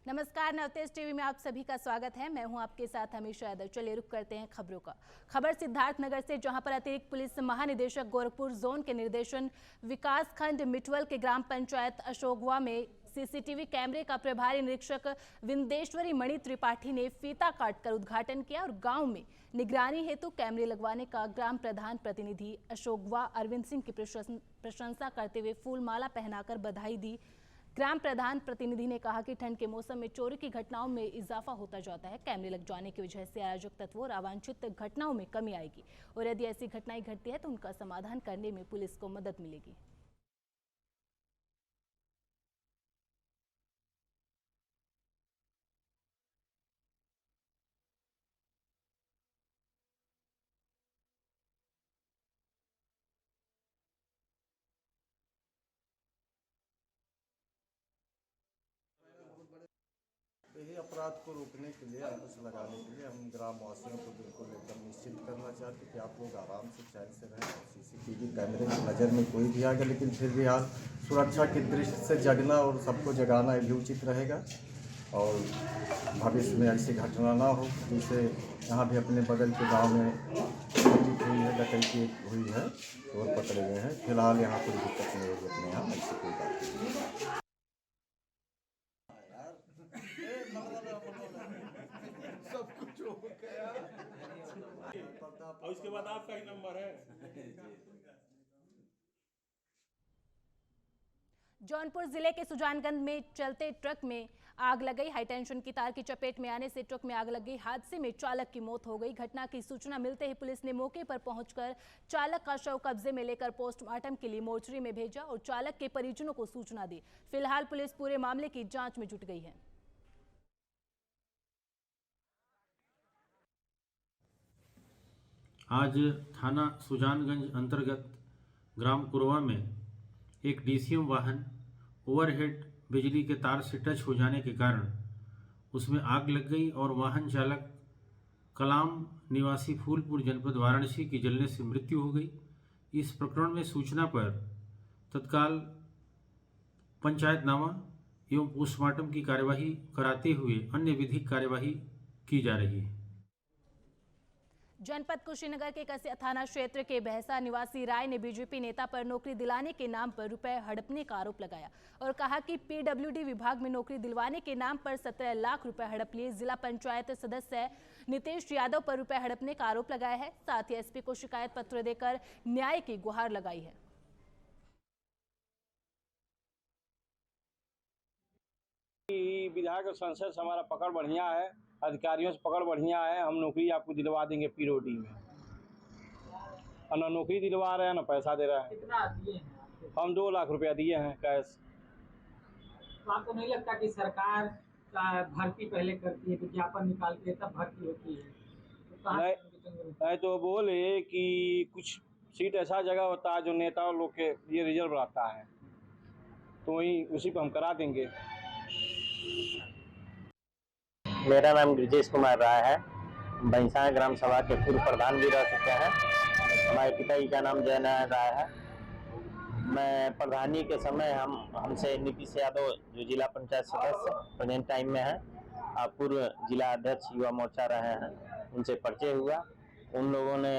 नमस्कार, नवतेज टीवी में आप सभी का स्वागत है। मैं हूं आपके साथ हमेशा अदर। चलिए रुक करते हैं खबरों का। खबर सिद्धार्थनगर से, जहां पर अतिरिक्त पुलिस महानिदेशक गोरखपुर जोन के निर्देशन विकास खंड मिटवल के ग्राम पंचायत अशोकवा में सीसीटीवी कैमरे का प्रभारी निरीक्षक विंदेश्वरी मणि त्रिपाठी ने फीता काटकर उद्घाटन किया और गांव में निगरानी हेतु कैमरे लगवाने का ग्राम प्रधान प्रतिनिधि अशोकवा अरविंद सिंह की प्रशंसा करते हुए फूलमाला पहनाकर बधाई दी। ग्राम प्रधान प्रतिनिधि ने कहा कि ठंड के मौसम में चोरी की घटनाओं में इजाफा होता जाता है। कैमरे लग जाने की वजह से अराजक तत्वों और अवांछित घटनाओं में कमी आएगी और यदि ऐसी घटनाएं घटती है तो उनका समाधान करने में पुलिस को मदद मिलेगी। यही अपराध को रोकने के लिए, अंकुश लगाने के लिए हम ग्रामवासियों को बिल्कुल एकदम निश्चित करना चाहते हैं कि आप लोग आराम से चैन से रहें। और सीसीटीवी कैमरे की नज़र में कोई भी आ गया, लेकिन फिर भी हाल सुरक्षा की दृष्टि से जगना और सबको जगाना भी उचित रहेगा और भविष्य में ऐसी घटना ना हो। जैसे यहाँ भी अपने बगल के गाँव में हुई है, डकैती हुई है, चोर पकड़े गए हैं। फिलहाल यहाँ कोई दिक्कत नहीं होगी अपने यहाँ, ऐसी कोई बात नहीं। सब कुछ हो गया और उसके बाद आपका ही नंबर है। जौनपुर जिले के सुजानगंज में चलते ट्रक में आग लग गई। हाईटेंशन की तार की चपेट में आने से ट्रक में आग लग गई। हादसे में चालक की मौत हो गई। घटना की सूचना मिलते ही पुलिस ने मौके पर पहुंचकर चालक का शव कब्जे में लेकर पोस्टमार्टम के लिए मोर्चरी में भेजा और चालक के परिजनों को सूचना दी। फिलहाल पुलिस पूरे मामले की जांच में जुट गई है। आज थाना सुजानगंज अंतर्गत ग्राम कुरवा में एक डीसीएम वाहन ओवरहेड बिजली के तार से टच हो जाने के कारण उसमें आग लग गई और वाहन चालक कलाम निवासी फूलपुर जनपद वाराणसी की जलने से मृत्यु हो गई। इस प्रकरण में सूचना पर तत्काल पंचायतनामा एवं पोस्टमार्टम की कार्यवाही कराते हुए अन्य विधिक कार्यवाही की जा रही है। जनपद कुशीनगर के कसिया थाना क्षेत्र के बहसा निवासी राय ने बीजेपी नेता पर नौकरी दिलाने के नाम पर रुपए हड़पने का आरोप लगाया और कहा कि पीडब्ल्यूडी विभाग में नौकरी दिलवाने के नाम पर 17 लाख रुपए हड़प लिए। जिला पंचायत सदस्य नितेश यादव पर रुपए हड़पने का आरोप लगाया है। साथ ही एसपी को शिकायत पत्र देकर न्याय की गुहार लगाई है। विधायक और संसद से हमारा पकड़ बढ़िया है, अधिकारियों से पकड़ बढ़िया है। हम नौकरी आपको दिलवा देंगे पीओडी में। और ना नौकरी दिलवा रहे हैं ना पैसा दे रहे हैं। कितना दिए हैं? हम 2 लाख रुपया दिए हैं कैश। तो आपको नहीं लगता कि सरकार का भर्ती पहले करती है, विज्ञापन निकालती है तब भर्ती होती है? तो नहीं तो बोले कि कुछ सीट ऐसा जगह होता है जो नेताओं लोग के लिए रिजर्व रहता है, तो वही उसी को हम करा देंगे। मेरा नाम ब्रिजेश कुमार राय है। भैंसा ग्राम सभा के पूर्व प्रधान भी रह चुके हैं। हमारे पिताजी का नाम जयनारायण राय है। मैं प्रधानी के समय हमसे नीतीश यादव जो जिला पंचायत सदस्य प्रेजेंट टाइम में है और पूर्व जिला अध्यक्ष युवा मोर्चा रहे हैं, उनसे परिचय हुआ। उन लोगों ने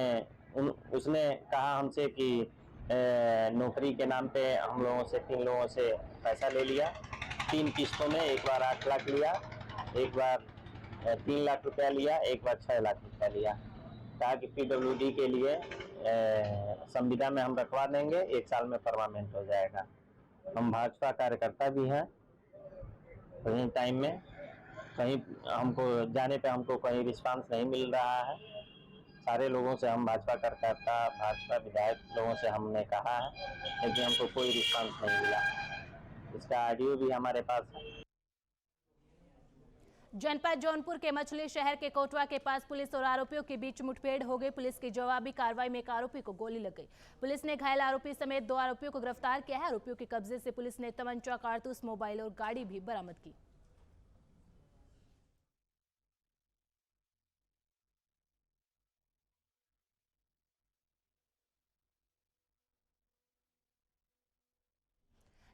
उसने कहा हमसे कि नौकरी के नाम पे हम लोगों से 3 लोगों से पैसा ले लिया। 3 किस्तों में, एक बार 8 लाख लिया, एक बार 3 लाख रुपया लिया, एक बार 6 लाख रुपया लिया। कहा कि पीडब्ल्यूडी के लिए संविदा में हम रखवा देंगे, 1 साल में परमानेंट हो जाएगा। हम भाजपा कार्यकर्ता भी हैं। प्रेजेंट टाइम में कहीं हमको जाने पे हमको कहीं रिस्पांस नहीं मिल रहा है। सारे लोगों से हम भाजपा कार्यकर्ता, भाजपा विधायक लोगों से हमने कहा है, लेकिन हमको कोई रिस्पांस नहीं मिला। इसका ऑडियो भी हमारे पास है। जनपद जौनपुर के मछली शहर के कोटवा के पास पुलिस और आरोपियों के बीच मुठभेड़ हो गई। पुलिस की जवाबी कार्रवाई में एक आरोपी को गोली लग गई। पुलिस ने घायल आरोपी समेत 2 आरोपियों को गिरफ्तार किया है। आरोपियों के कब्जे से पुलिस ने तमंचा, कारतूस, मोबाइल और गाड़ी भी बरामद की।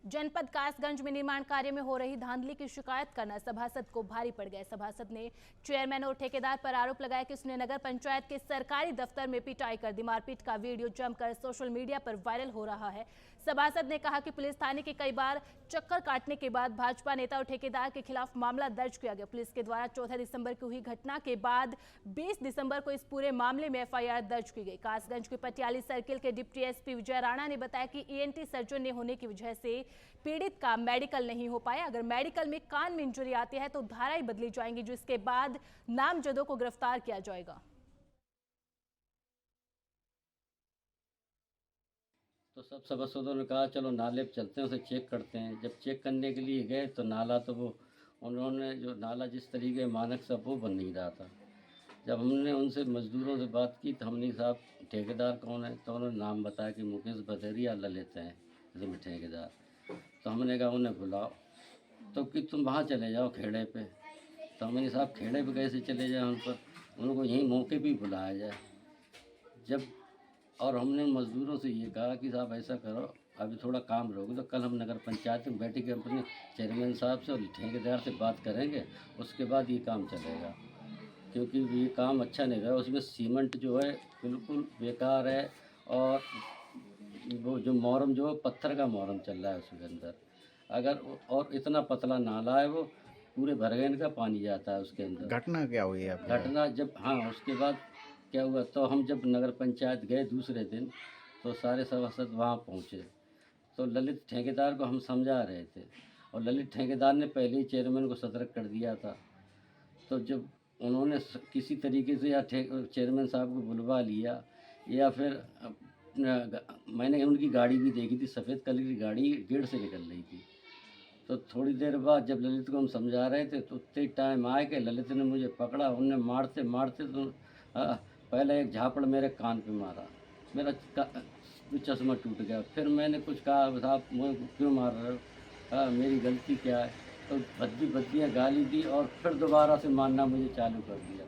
जनपद कासगंज में निर्माण कार्य में हो रही धांधली की शिकायत करना सभासद को भारी पड़ गया। सभासद ने चेयरमैन और ठेकेदार पर आरोप लगाया कि उसने नगर पंचायत के सरकारी दफ्तर में पिटाई कर दी। मारपीट का वीडियो जमकर सोशल मीडिया पर वायरल हो रहा है। सभासद ने कहा कि पुलिस थाने के कई बार चक्कर काटने के बाद भाजपा नेता और ठेकेदार के खिलाफ मामला दर्ज किया गया। पुलिस के द्वारा 14 दिसंबर को हुई घटना के बाद 20 दिसंबर को इस पूरे मामले में एफआईआर दर्ज की गई। कासगंज के पटियाली सर्किल के डिप्टी एसपी विजय राणा ने बताया कि ईएनटी सर्जन ने होने की वजह से पीड़ित का मेडिकल नहीं हो पाया। अगर मेडिकल में कान में इंजरी आती है तो धाराएं बदली जाएंगी, जिसके बाद नामजदों को गिरफ्तार किया जाएगा। तो सब सभासदों ने कहा चलो नाले पे चलते हैं, उसे चेक करते हैं। जब चेक करने के लिए गए तो नाला तो वो उन्होंने जो नाला जिस तरीके मानक सब वो बन नहीं रहा था। जब हमने उनसे मजदूरों से बात की तो हमने साहब ठेकेदार कौन है, तो उन्होंने नाम बताया कि मुकेश बदेरिया ललित हैं इसमें ठेकेदार। तो हमने कहा उन्हें बुलाओ, तो कि तुम वहाँ चले जाओ खेड़े पे। तो हमने साहब खेड़े पे कैसे चले जाए उन पर, उनको यहीं मौके पे बुलाया जाए। जब और हमने मजदूरों से ये कहा कि साहब ऐसा करो, अभी थोड़ा काम रहोगे तो कल हम नगर पंचायत में बैठ के अपने चेयरमैन साहब से और ठेकेदार से बात करेंगे, उसके बाद ये काम चलेगा। क्योंकि ये काम अच्छा नहीं रहा, उसमें सीमेंट जो है बिल्कुल बेकार है और वो जो मोरम जो है पत्थर का मोरम चल रहा है उसके अंदर। अगर और इतना पतला नाला है, वो पूरे भरगैन का पानी जाता है उसके अंदर। घटना क्या हुई है? घटना जब हाँ उसके बाद क्या हुआ, तो हम जब नगर पंचायत गए दूसरे दिन तो सारे सभासद वहाँ पहुँचे। तो ललित ठेकेदार को हम समझा रहे थे और ललित ठेकेदार ने पहले ही चेयरमैन को सतर्क कर दिया था। तो जब उन्होंने किसी तरीके से या चेयरमैन साहब को बुलवा लिया या फिर मैंने उनकी गाड़ी भी देखी थी, सफ़ेद कलर की गाड़ी गेट से निकल रही थी। तो थोड़ी देर बाद जब ललित को हम समझा रहे थे तो उतने टाइम आए कि ललित ने मुझे पकड़ा। उन्हें मारते मारते तो पहले एक झापड़ मेरे कान पे मारा, मेरा चश्मा टूट गया। फिर मैंने कुछ कहा साहब मुझे क्यों मार रहे हो, मेरी गलती क्या है। तो भद्दियाँ गाली दी और फिर दोबारा से मारना मुझे चालू कर दिया।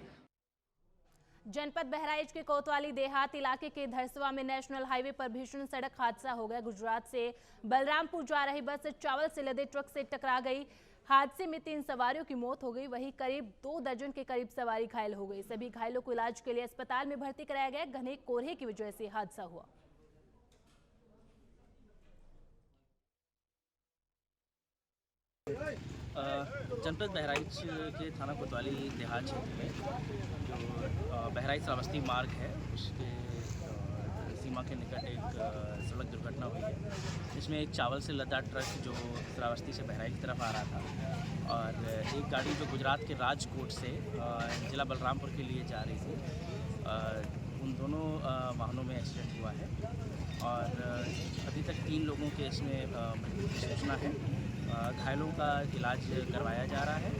जनपद बहराइच के कोतवाली देहात इलाके के धरसवा में नेशनल हाईवे पर भीषण सड़क हादसा हो गया। गुजरात से बलरामपुर जा रही बस चावल से लदे ट्रक से टकरा गई। हादसे में 3 सवारियों की मौत हो गई, वहीं करीब 2 दर्जन के करीब सवारी घायल हो गई। सभी घायलों को इलाज के लिए अस्पताल में भर्ती कराया गया। घने कोहरे की वजह से हादसा हुआ। जनपद बहराइच के थाना कोतवाली देहात क्षेत्र में जो बहराइच श्रावस्ती मार्ग है उसके सीमा के निकट एक सड़क दुर्घटना हुई है। इसमें एक चावल से लदा ट्रक जो श्रावस्ती से बहराइच की तरफ आ रहा था और एक गाड़ी जो गुजरात के राजकोट से जिला बलरामपुर के लिए जा रही थी। उन दोनों वाहनों में एक्सीडेंट हुआ है और अभी तक 3 लोगों के इसमें मृत्यु की सूचना है। घायलों का इलाज करवाया जा रहा है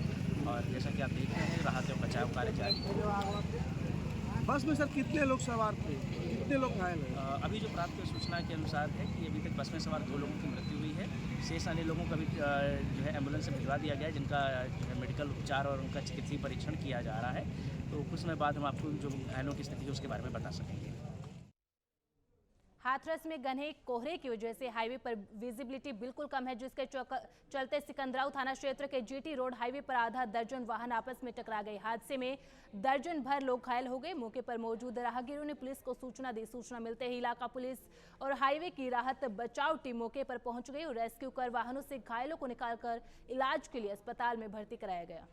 और जैसा कि आप देख रहे हैं राहत और बचाव कार्य जारी है। बस में सर कितने लोग सवार थे, कितने लोग घायल हैं? अभी जो प्राप्त सूचना के अनुसार है कि अभी तक बस में सवार 2 लोगों की मृत्यु हुई है। शेष अन्य लोगों का भी जो है एम्बुलेंस से भिजवा दिया गया है, जिनका जो है मेडिकल उपचार और उनका चिकित्सीय परीक्षण किया जा रहा है। तो कुछ समय बाद हम आपको जो घायलों की स्थिति है उसके बारे में बता सकेंगे। हाथरस में घने कोहरे की वजह से हाईवे पर विजिबिलिटी बिल्कुल कम है, जिसके चलते सिकंदराव थाना क्षेत्र के जीटी रोड हाईवे पर आधा दर्जन वाहन आपस में टकरा गए। हादसे में दर्जन भर लोग घायल हो गए। मौके पर मौजूद राहगीरों ने पुलिस को सूचना दी। सूचना मिलते ही इलाका पुलिस और हाईवे की राहत बचाव टीम मौके पर पहुंच गई और रेस्क्यू कर वाहनों से घायलों को निकालकर इलाज के लिए अस्पताल में भर्ती कराया गया।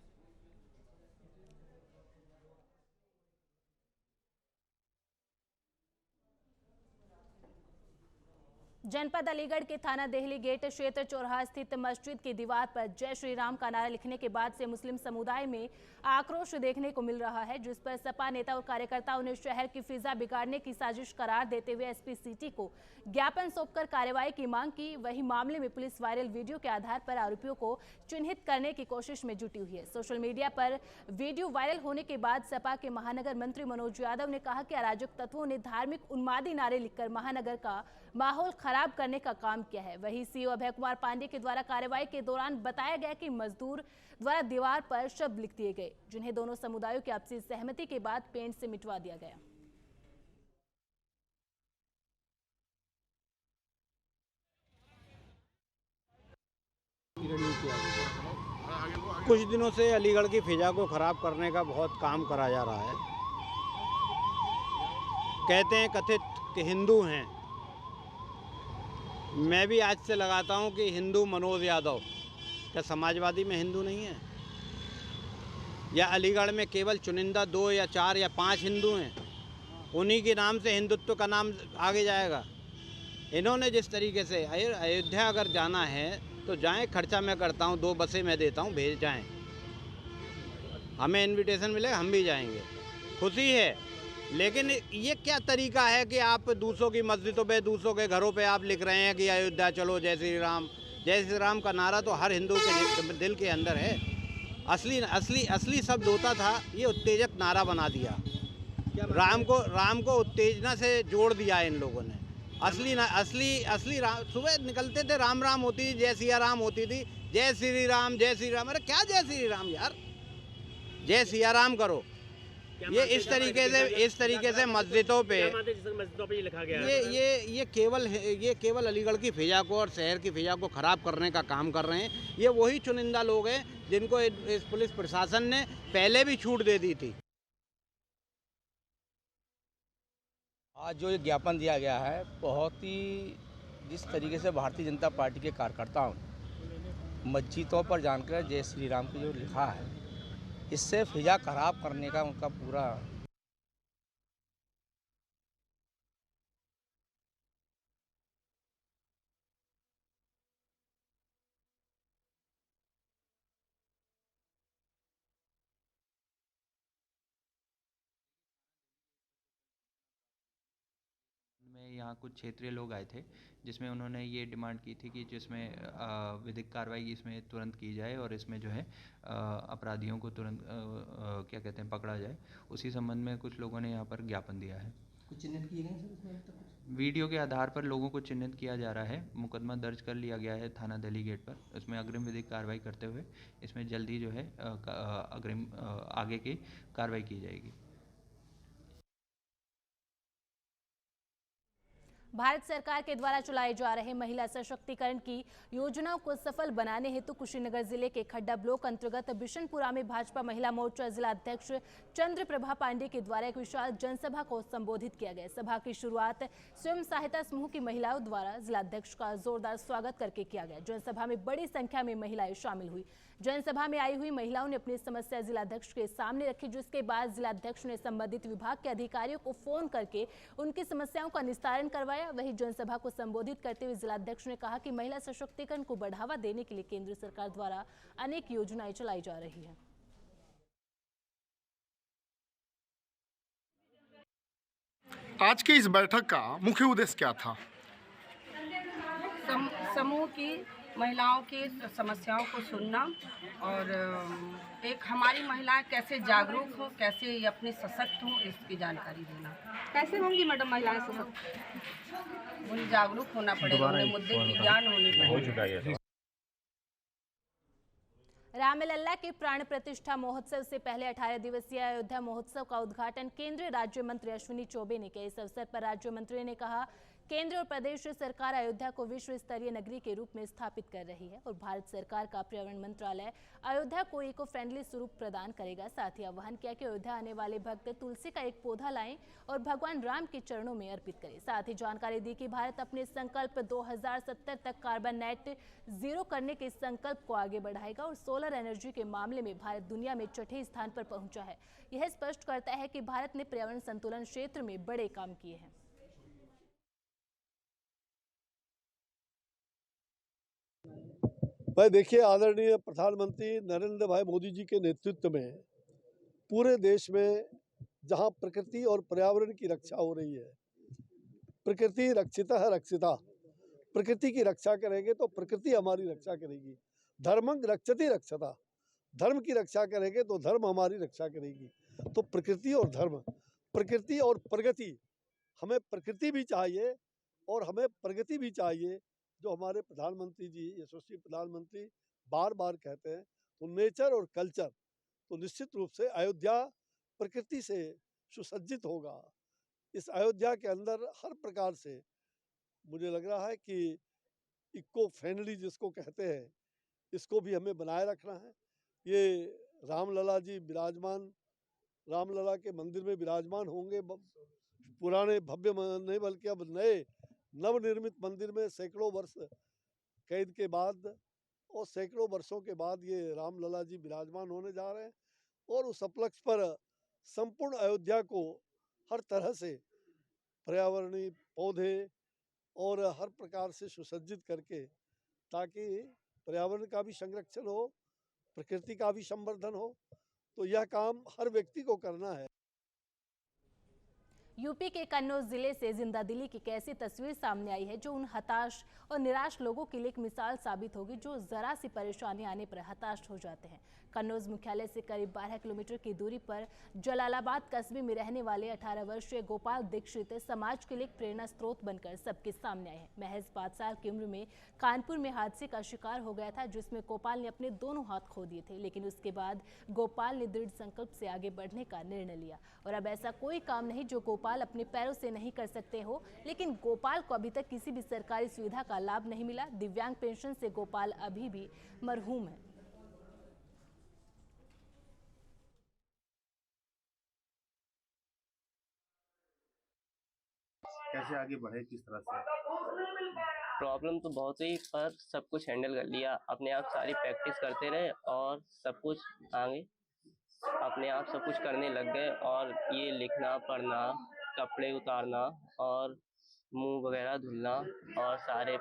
जनपद अलीगढ़ के थाना देहली गेट क्षेत्र चौराहा स्थित मस्जिद की दीवार पर जय श्री राम का नारा लिखने के बाद से मुस्लिम समुदाय में आक्रोश देखने को मिल रहा है, जिस पर सपा नेता और कार्यकर्ताओं ने शहर की फिजा बिगाड़ने की साजिश करार देते हुए एसपी सिटी को ज्ञापन सौंपकर कार्रवाई की मांग की। वहीं मामले में पुलिस वायरल वीडियो के आधार पर आरोपियों को चिन्हित करने की कोशिश में जुटी हुई है। सोशल मीडिया पर वीडियो वायरल होने के बाद सपा के महानगर मंत्री मनोज यादव ने कहा कि अराजक तत्वों ने धार्मिक उन्मादी नारे लिखकर महानगर का माहौल खराब करने का काम किया है। वहीं सीओ अभय कुमार पांडे के द्वारा कार्रवाई के दौरान बताया गया कि मजदूर द्वारा दीवार पर शब्द लिख दिए गए, जिन्हें दोनों समुदायों की आपसी सहमति के बाद पेंट से मिटवा दिया गया। किया गया? कुछ दिनों से अलीगढ़ की फिजा को ख़राब करने का बहुत काम करा जा रहा है। कहते हैं कथित कि हिंदू हैं। मैं भी आज से लगाता हूं कि हिंदू मनोज यादव क्या समाजवादी में हिंदू नहीं है? या अलीगढ़ में केवल चुनिंदा 2 या 4 या 5 हिंदू हैं, उन्हीं के नाम से हिंदुत्व का नाम आगे जाएगा? इन्होंने जिस तरीके से अयोध्या अगर जाना है तो जाएं, खर्चा मैं करता हूं, 2 बसें मैं देता हूं, भेज जाएं। हमें इनविटेशन मिलेगा, हम भी जाएंगे, खुशी है। लेकिन ये क्या तरीका है कि आप दूसरों की मस्जिदों पे, दूसरों के घरों पे आप लिख रहे हैं कि अयोध्या चलो, जय श्री राम। जय श्री राम का नारा तो हर हिंदू के दिल के अंदर है। असली शब्द होता था, ये उत्तेजक नारा बना दिया। राम को उत्तेजना से जोड़ दिया इन लोगों ने। असली राम, सुबह निकलते थे राम राम होती थी, जय सिया राम होती थी, जय श्री राम जय श्री राम। अरे क्या जय श्री राम यार, जय सिया राम करो। ये इस तरीके से मस्जिदों पे लिखा गया ये केवल अलीगढ़ की फिजा को और शहर की फिजा को खराब करने का काम कर रहे हैं। ये वही चुनिंदा लोग हैं जिनको इस पुलिस प्रशासन ने पहले भी छूट दे दी थी। आज जो ये ज्ञापन दिया गया है, बहुत ही जिस तरीके से भारतीय जनता पार्टी के कार्यकर्ताओं मस्जिदों पर जानकर जय श्री राम की जो लिखा है, इससे फिजा खराब करने का उनका पूरा में यहाँ कुछ क्षेत्रीय लोग आए थे, जिसमें उन्होंने ये डिमांड की थी कि जिसमें विधिक कार्रवाई इसमें तुरंत की जाए और इसमें जो है अपराधियों को तुरंत क्या कहते हैं पकड़ा जाए। उसी संबंध में कुछ लोगों ने यहाँ पर ज्ञापन दिया है। कुछ चिन्हित किए गए सर इसमें अब तक? वीडियो के आधार पर लोगों को चिन्हित किया जा रहा है। मुकदमा दर्ज कर लिया गया है थाना दिल्ली गेट पर। इसमें अग्रिम विधिक कार्रवाई करते हुए इसमें जल्दी जो है अग्रिम आगे की कार्रवाई की जाएगी। भारत सरकार के द्वारा चलाए जा रहे महिला सशक्तिकरण की योजनाओं को सफल बनाने हेतु कुशीनगर जिले के खड्डा ब्लॉक अंतर्गत बिशनपुरा में भाजपा महिला मोर्चा जिला अध्यक्ष चंद्र प्रभा पांडे के द्वारा एक विशाल जनसभा को संबोधित किया गया। सभा की शुरुआत स्वयं सहायता समूह की महिलाओं द्वारा जिलाध्यक्ष का जोरदार स्वागत करके किया गया। जनसभा में बड़ी संख्या में महिलाएं शामिल हुई। जनसभा में आई हुई महिलाओं ने अपनी समस्या जिलाध्यक्ष के सामने रखी, जिसके बाद जिलाध्यक्ष ने संबंधित विभाग के अधिकारियों को फोन करके उनकी समस्याओं का निस्तारण करवाया। वहीं जनसभा को संबोधित करते हुए जिलाध्यक्ष ने कहा कि महिला सशक्तिकरण को बढ़ावा देने के लिए केंद्र सरकार द्वारा अनेक योजनाएं चलाई जा रही है। आज की इस बैठक का मुख्य उद्देश्य क्या था? समूह की महिलाओं की समस्याओं को सुनना और एक हमारी महिलाएं कैसे जागरूक हो, कैसे ये अपने सशक्त हो, इसकी जानकारी देना। कैसे होंगी मैडम महिलाएं सशक्त? उन्हें जागरूक होना पड़ेगा, उन्हें मुद्दे की ज्ञान होनी पड़ेगी। रामलला के प्राण प्रतिष्ठा महोत्सव से पहले 18 दिवसीय अयोध्या महोत्सव का उद्घाटन केंद्रीय राज्य मंत्री अश्विनी चौबे ने किया। इस अवसर पर राज्य मंत्री ने कहा, केंद्र और प्रदेश सरकार अयोध्या को विश्व स्तरीय नगरी के रूप में स्थापित कर रही है और भारत सरकार का पर्यावरण मंत्रालय अयोध्या को इको फ्रेंडली स्वरूप प्रदान करेगा। साथ ही आह्वान किया कि अयोध्या आने वाले भक्त तुलसी का एक पौधा लाएं और भगवान राम के चरणों में अर्पित करें। साथ ही जानकारी दी कि भारत अपने संकल्प 2070 तक कार्बन नेट जीरो करने के संकल्प को आगे बढ़ाएगा और सोलर एनर्जी के मामले में भारत दुनिया में 6ठे स्थान पर पहुंचा है। यह स्पष्ट करता है कि भारत ने पर्यावरण संतुलन क्षेत्र में बड़े काम किए हैं। भाई देखिए, आदरणीय प्रधानमंत्री नरेंद्र भाई मोदी जी के नेतृत्व में पूरे देश में जहां प्रकृति और पर्यावरण की रक्षा हो रही है, प्रकृति रक्षिता है रक्षिता, प्रकृति की रक्षा करेंगे तो प्रकृति हमारी रक्षा करेगी। धर्मं रक्षति रक्षता, धर्म की रक्षा करेंगे तो धर्म हमारी रक्षा करेगी। तो प्रकृति और धर्म, प्रकृति और प्रगति, हमें प्रकृति भी चाहिए और हमें प्रगति भी चाहिए। जो हमारे प्रधानमंत्री जी, यशस्वी प्रधानमंत्री बार बार कहते हैं, तो नेचर और कल्चर, तो निश्चित रूप से अयोध्या प्रकृति से सुसज्जित होगा। इस अयोध्या के अंदर हर प्रकार से मुझे लग रहा है कि इको फ्रेंडली जिसको कहते हैं, इसको भी हमें बनाए रखना है। ये रामलला जी विराजमान, रामलला के मंदिर में विराजमान होंगे। पुराने भव्य नहीं बल्कि अब नए नवनिर्मित मंदिर में सैकड़ों वर्ष कैद के बाद और सैकड़ों वर्षों के बाद ये रामलला जी विराजमान होने जा रहे हैं। और उस उपलक्ष्य पर संपूर्ण अयोध्या को हर तरह से पर्यावरणीय पौधे और हर प्रकार से सुसज्जित करके, ताकि पर्यावरण का भी संरक्षण हो, प्रकृति का भी संवर्धन हो, तो यह काम हर व्यक्ति को करना है। यूपी के कन्नौज जिले से जिंदादिली की कैसी तस्वीर सामने आई है, जो उन हताश और निराश लोगों के लिए एक मिसाल साबित होगी जो जरा सी परेशानी आने पर हताश हो जाते हैं। कन्नौज मुख्यालय से करीब 12 किलोमीटर की दूरी पर जलालाबाद कस्बे में रहने वाले 18 वर्षीय गोपाल दीक्षित समाज के लिए एक प्रेरणा स्रोत बनकर सबके सामने आए हैं। महज 5 साल की उम्र में कानपुर में हादसे का शिकार हो गया था, जिसमें गोपाल ने अपने दोनों हाथ खो दिए थे, लेकिन उसके बाद गोपाल ने दृढ़ संकल्प से आगे बढ़ने का निर्णय लिया। और अब ऐसा कोई काम नहीं जो गोपाल अपने पैरों से नहीं कर सकते हो, लेकिन गोपाल को अभी तक किसी भी सरकारी सुविधा का लाभ नहीं मिला। दिव्यांग पेंशन से गोपाल अभी भी मरहूम है। कैसे आगे बढ़े, किस तरह से? प्रॉब्लम तो बहुत हुई, पर सब कुछ हैंडल कर लिया। अपने आप सारी प्रैक्टिस करते रहे और सब कुछ आगे अपने आप सब कुछ करने लग गए। और ये लिखना पढ़ना, कपड़े उतारना और मुंह वगैरह धुलना और सारे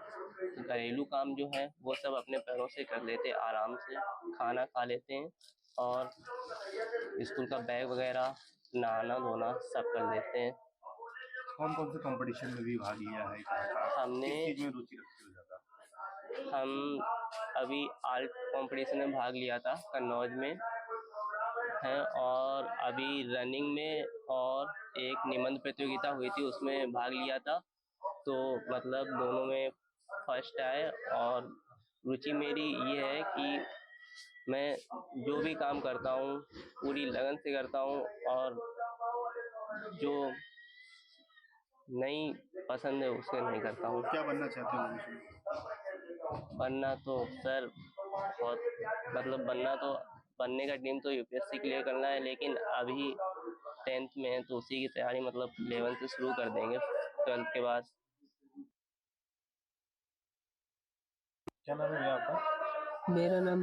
घरेलू काम जो है वो सब अपने पैरों से कर लेते, आराम से खाना खा लेते हैं और स्कूल का बैग वगैरह, नहाना धोना सब कर लेते हैं। कौन कौन से कंपटीशन में भी भाग लिया है? हमने किस चीज में रुचि रखते हो ज़्यादा? हम अभी आर्ट कंपटीशन में भाग लिया था कन्नौज में है, और अभी रनिंग में और एक निबंध प्रतियोगिता हुई थी उसमें भाग लिया था। तो मतलब दोनों में फर्स्ट आए। और रुचि मेरी ये है कि मैं जो भी काम करता हूँ पूरी लगन से करता हूँ, और जो नहीं पसंद है उसके नहीं करता हूँ। क्या बनना चाहते हो भविष्य में? बनना तो सर बहुत मतलब बनने का ड्रीम तो यूपीएससी क्लियर करना है, लेकिन अभी 10th में है तो उसी की तैयारी मतलब 11th से शुरू कर देंगे 12th के बाद। क्या नाम है आपका? मेरा नाम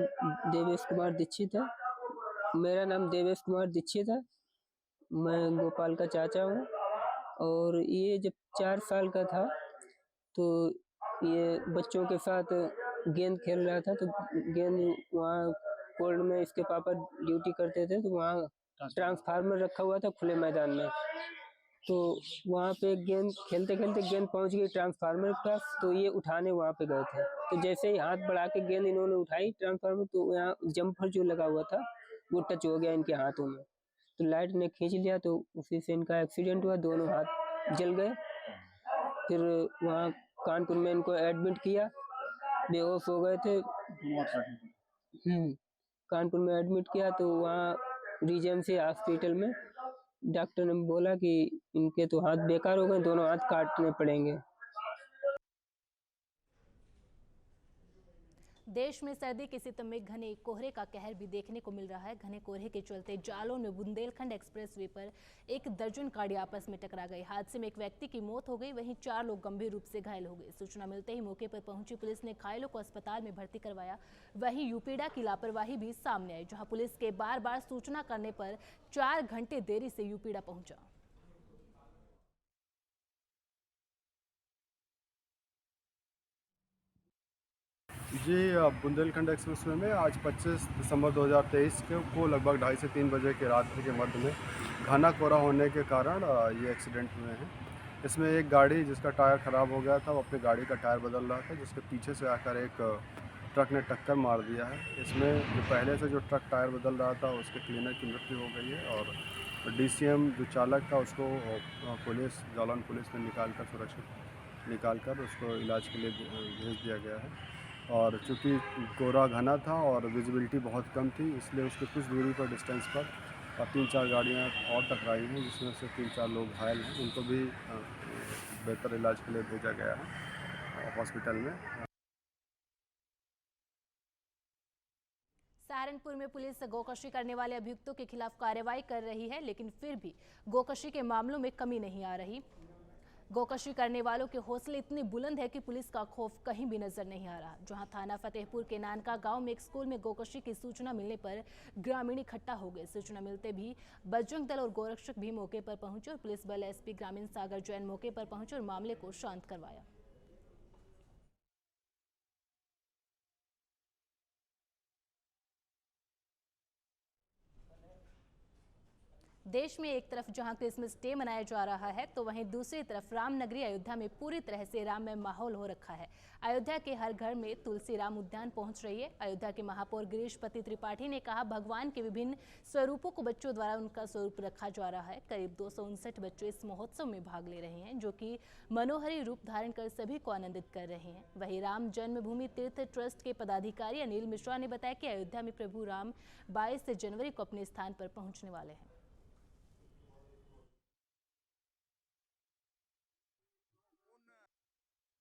देवेश कुमार दीक्षित है। मैं गोपाल का चाचा हूँ। और ये जब 4 साल का था तो ये बच्चों के साथ गेंद खेल रहा था, तो गेंद वहाँ कोल्ड में इसके पापा ड्यूटी करते थे, तो वहाँ ट्रांसफार्मर रखा हुआ था खुले मैदान में। तो वहाँ पे गेंद खेलते खेलते गेंद पहुँच गई ट्रांसफार्मर के पास, तो ये उठाने वहाँ पे गए थे। तो जैसे ही हाथ बढ़ा के गेंद इन्होंने उठाई ट्रांसफार्मर, तो यहाँ जम्पर जो लगा हुआ था वो टच हो गया इनके हाथों में, तो लाइट ने खींच लिया, तो उसी से इनका एक्सीडेंट हुआ, दोनों हाथ जल गए। फिर वहाँ कानपुर में इनको एडमिट किया, बेहोश हो गए थे। कानपुर में एडमिट किया तो वहाँ रीजेंसी हॉस्पिटल में डॉक्टर ने बोला कि इनके तो हाथ बेकार हो गए, दोनों हाथ काटने पड़ेंगे। देश में सर्दी के सितम में घने कोहरे का कहर भी देखने को मिल रहा है। घने कोहरे के चलते जालौन में बुंदेलखंड एक्सप्रेसवे पर एक दर्जन गाड़ी आपस में टकरा गई। हादसे में एक व्यक्ति की मौत हो गई, वहीं 4 लोग गंभीर रूप से घायल हो गए। सूचना मिलते ही मौके पर पहुंची पुलिस ने घायलों को अस्पताल में भर्ती करवाया। वहीं यूपीडा की लापरवाही भी सामने आई, जहाँ पुलिस के बार बार सूचना करने पर 4 घंटे देरी से यूपीडा पहुंचा। जी, बुंदेलखंड एक्सप्रेसवे में आज 25 दिसंबर 2023 को लगभग 2:30 से 3 बजे के रात्रि के मध्य में घना कोहरा होने के कारण ये एक्सीडेंट हुए हैं। इसमें एक गाड़ी जिसका टायर ख़राब हो गया था, वो अपनी गाड़ी का टायर बदल रहा था, जिसके पीछे से आकर एक ट्रक ने टक्कर मार दिया है। इसमें जो पहले से जो ट्रक टायर बदल रहा था उसके क्लीनर की मृत्यु हो गई है, और डीसीएम जो चालक था उसको पुलिस जालौन पुलिस ने सुरक्षित निकालकर उसको इलाज के लिए भेज दिया गया है। और चूँकि कोहरा घना था और विजिबिलिटी बहुत कम थी, इसलिए उसके कुछ दूरी पर डिस्टेंस पर 3-4 गाड़ियाँ और टकराई हैं, जिसमें से 3-4 लोग घायल हैं। उनको भी बेहतर इलाज के लिए भेजा गया है हॉस्पिटल में। सहारनपुर में पुलिस गोकशी करने वाले अभियुक्तों के खिलाफ कार्रवाई कर रही है, लेकिन फिर भी गोकशी के मामलों में कमी नहीं आ रही। गोकशी करने वालों के हौसले इतने बुलंद है कि पुलिस का खौफ कहीं भी नजर नहीं आ रहा। जहां थाना फतेहपुर के नानका गांव में एक स्कूल में गोकशी की सूचना मिलने पर ग्रामीण इकट्ठा हो गए। सूचना मिलते भी बजरंग दल और गोरक्षक भी मौके पर पहुंचे और पुलिस बल एसपी ग्रामीण सागर जैन मौके पर पहुंचे और मामले को शांत करवाया। देश में एक तरफ जहां क्रिसमस डे मनाया जा रहा है, तो वहीं दूसरी तरफ रामनगरी अयोध्या में पूरी तरह से राममय माहौल हो रखा है। अयोध्या के हर घर में तुलसी राम उद्यान पहुंच रही है। अयोध्या के महापौर गिरीशपति त्रिपाठी ने कहा, भगवान के विभिन्न स्वरूपों को बच्चों द्वारा उनका स्वरूप रखा जा रहा है। करीब 259 बच्चे इस महोत्सव में भाग ले रहे हैं, जो कि मनोहरी रूप धारण कर सभी को आनंदित कर रहे हैं। वहीं राम जन्मभूमि तीर्थ ट्रस्ट के पदाधिकारी अनिल मिश्रा ने बताया कि अयोध्या में प्रभु राम 22 जनवरी को अपने स्थान पर पहुंचने वाले हैं।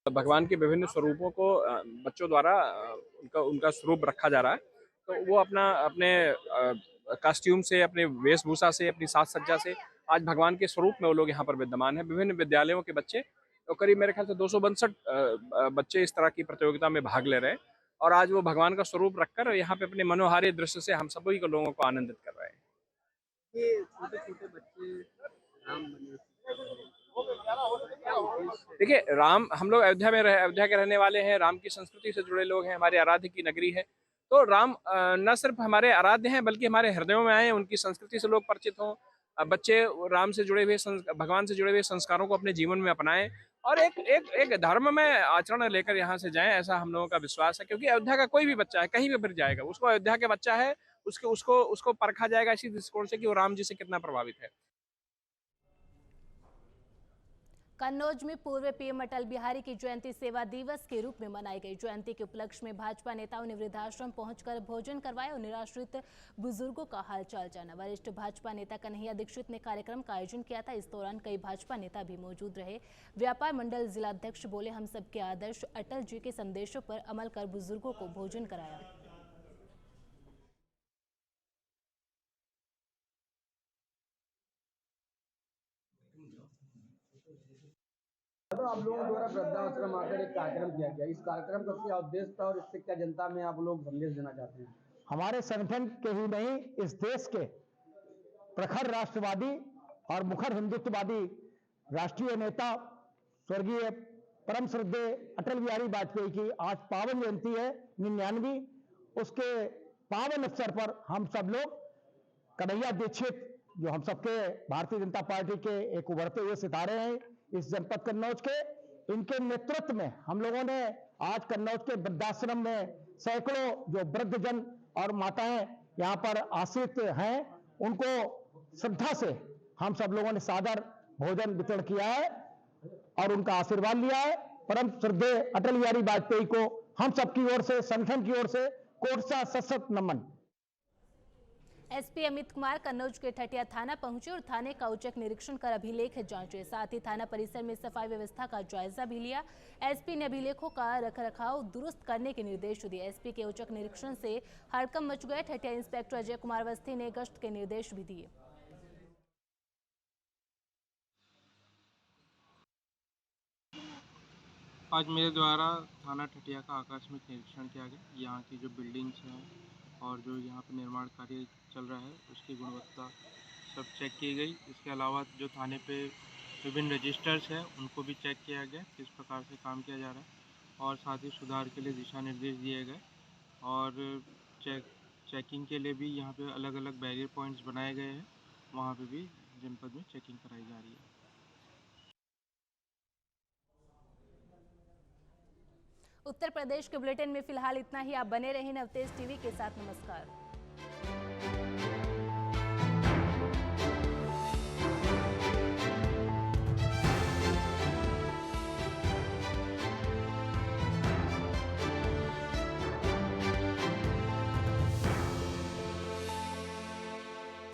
भगवान के विभिन्न स्वरूपों को बच्चों द्वारा उनका स्वरूप रखा जा रहा है, तो वो अपने कॉस्ट्यूम से, अपने वेशभूषा से, अपनी साज सज्जा से आज भगवान के स्वरूप में वो लोग यहाँ पर विद्यमान हैं। विभिन्न विद्यालयों के बच्चे, तो करीब मेरे ख्याल से 262 बच्चे इस तरह की प्रतियोगिता में भाग ले रहे हैं और आज वो भगवान का स्वरूप रखकर यहाँ पे अपने मनोहारी दृश्य से हम सभी को लोगों को आनंदित कर रहे हैं। ये छोटे-छोटे बच्चे राम बने, देखिए, राम, हम लोग अयोध्या के रहने वाले हैं, राम की संस्कृति से जुड़े लोग हैं, हमारे आराध्य की नगरी है। तो राम न सिर्फ हमारे आराध्य हैं बल्कि हमारे हृदयों में आए हैं, उनकी संस्कृति से लोग परिचित हों। बच्चे राम से जुड़े हुए, भगवान से जुड़े हुए संस्कारों को अपने जीवन में अपनाएं और एक धर्म में आचरण लेकर यहाँ से जाएं, ऐसा हम लोगों का विश्वास है। क्योंकि अयोध्या का कोई भी बच्चा है, कहीं भी फिर जाएगा, उसको अयोध्या के बच्चा है, उसको परखा जाएगा इसी दृष्टिकोण से कि वो राम जी से कितना प्रभावित है। कन्नौज में पूर्व पीएम अटल बिहारी की जयंती सेवा दिवस के रूप में मनाई गई। जयंती के उपलक्ष्य में भाजपा नेताओं ने वृद्धाश्रम पहुंचकर भोजन करवाया और निराश्रित बुजुर्गों का हालचाल जाना। वरिष्ठ भाजपा नेता कन्हैया दीक्षित ने कार्यक्रम का आयोजन किया था। इस दौरान कई भाजपा नेता भी मौजूद रहे। व्यापार मंडल जिलाध्यक्ष बोले, हम सबके आदर्श अटल जी के संदेशों पर अमल कर बुजुर्गों को भोजन कराया। आप लोगों द्वारा वृद्धाश्रम आकर एक कार्यक्रम किया गया, इस कार्यक्रम का क्या उद्देश्य था और इससे क्या जनता में आप लोग संदेश देना चाहते हैं? हमारे संगठन के ही नहीं, इस देश के प्रखर राष्ट्रवादी और मुखर हिंदुत्ववादी राष्ट्रीय नेता स्वर्गीय परम श्रद्धेय अटल बिहारी वाजपेयी की आज पावन जयंती है 99। उसके पावन अवसर पर हम सब लोग कन्हैया दीक्षित, जो हम सबके भारतीय जनता पार्टी के एक उभरते हुए सितारे हैं इस जनपद कन्नौज के, इनके नेतृत्व में हम लोगों ने आज कन्नौज के वृद्धाश्रम में सैकड़ों जो वृद्धजन और माताएं यहाँ पर आश्रित हैं, उनको श्रद्धा से हम सब लोगों ने सादर भोजन वितरण किया है और उनका आशीर्वाद लिया है। परम श्रद्धेय अटल बिहारी वाजपेयी को हम सबकी ओर से, संगठन की ओर से कोट सा सशक्त नमन। एसपी अमित कुमार कन्नौज के ठटिया थाना पहुंचे और थाने का औचक निरीक्षण कर अभिलेख जांचे। साथ ही थाना परिसर में सफाई व्यवस्था का जायजा भी लिया। एसपी ने अभिलेखों का रखरखाव दुरुस्त करने के निर्देश दिए। एसपी के औचक निरीक्षण से हड़कंप मच गया। ठटिया इंस्पेक्टर अजय कुमार अवस्थी ने गश्त के निर्देश भी दिए। आज मेरे द्वारा थाना ठटिया का आकस्मिक निरीक्षण किया गया। यहाँ की जो बिल्डिंग्स हैं और जो यहाँ पर निर्माण कार्य चल रहा है उसकी गुणवत्ता सब चेक की गई। इसके अलावा जो थाने पे विभिन्न रजिस्टर्स हैं उनको भी चेक किया गया, किस प्रकार से काम किया जा रहा है और साथ ही सुधार के लिए दिशा निर्देश दिए गए और चेकिंग के लिए भी यहाँ पे अलग अलग बैरियर पॉइंट्स बनाए गए हैं, वहाँ पे भी जनपद में चेकिंग कराई जा रही है। उत्तर प्रदेश के बुलेटिन में फिलहाल इतना ही। आप बने रहें नवतेज टीवी के साथ। नमस्कार।